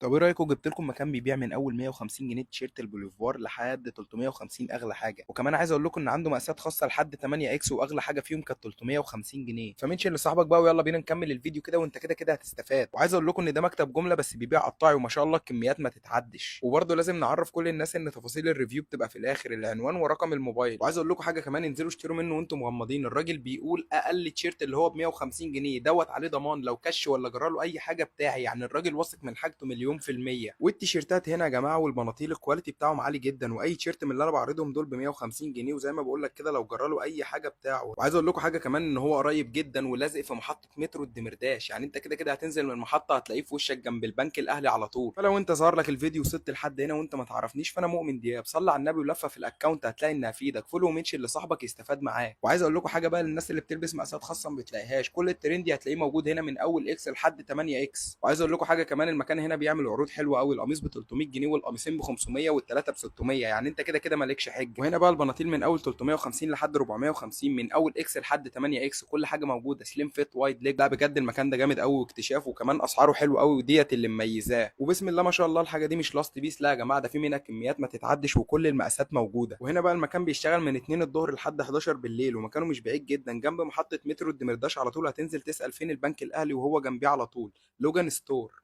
طب ايه رايكم جبت لكم مكان بيبيع من اول 150 جنيه تيشيرت البوليفوار لحد 350 اغلى حاجه، وكمان عايز اقول لكم ان عنده مقاسات خاصه لحد 8 اكس واغلى حاجه فيهم كانت 350 جنيه. فمنشن لصاحبك بقى ويلا بينا نكمل الفيديو كده، وانت كده كده هتستفاد. وعايز اقول لكم ان ده مكتب جمله بس بيبيع قطاعي، وما شاء الله الكميات ما تتعدش. وبرضه لازم نعرف كل الناس ان تفاصيل الريفيو بتبقى في الاخر، العنوان ورقم الموبايل. وعايز اقول لكم حاجه كمان، انزلوا اشتروا منه وانتم مغمضين. الراجل بيقول اقل تيشيرت اللي هو ب 150 جنيه دوت عليه ضمان لو كش ولا جراله اي حاجه بتاعي، يعني الراجل واثق من حاجته مليون في الميه. والتيشيرتات هنا يا جماعه والبناطيل الكواليتي بتاعهم عالي جدا، واي تيشيرت من اللي انا بعرضهم دول ب 150 جنيه، وزي ما بقول لك كده لو جراله اي حاجه بتاعه. وعايز اقول لكم حاجه كمان، ان هو قريب جدا ولازق في محطه مترو الدمرداش، يعني انت كده كده هتنزل من المحطه هتلاقيه في وشك جنب البنك الاهلي على طول. فلو انت ظهر لك الفيديو وصلت لحد هنا وانت ما تعرفنيش، فانا مؤمن دياب، صلي على النبي ولفه في الاكونت هتلاقي انها هفيدك. فولو ومنشن لصاحبك يستفاد معاه. وعايز اقول لكم حاجه بقى للناس اللي بتلبس مقاسات خاصه ما بتلاقيهاش، كل الترندي هتلاقيه موجود هنا من اول اكس لحد 8 اكس. وعايز اقول لكم حاجه كمان، المكان هنا بيعمل عروض حلوه قوي، القميص ب 300 جنيه والقميصين ب 500 والثلاثه ب 600، يعني انت كده كده مالكش حج. وهنا بقى البناطيل من اول 350 لحد 450، من اول اكس لحد 8 اكس، كل حاجه موجوده، سليم فيت وايد ليج. لا بجد المكان ده جامد قوي واكتشاف، وكمان اسعاره حلو قوي، وديت اللي مميزاه. وبسم الله ما شاء الله الحاجه دي مش لاست بيس، لا يا جماعه، ده في منها كميات ما تتعدش وكل المقاسات موجوده. وهنا بقى المكان بيشتغل من 2 الظهر لحد 11 بالليل، ومكانه مش بعيد جدا جنب محطه مترو الدمرداش على طول. هتنزل تسال فين البنك الاهلي وهو جنبيه على طول، لوجان ستور.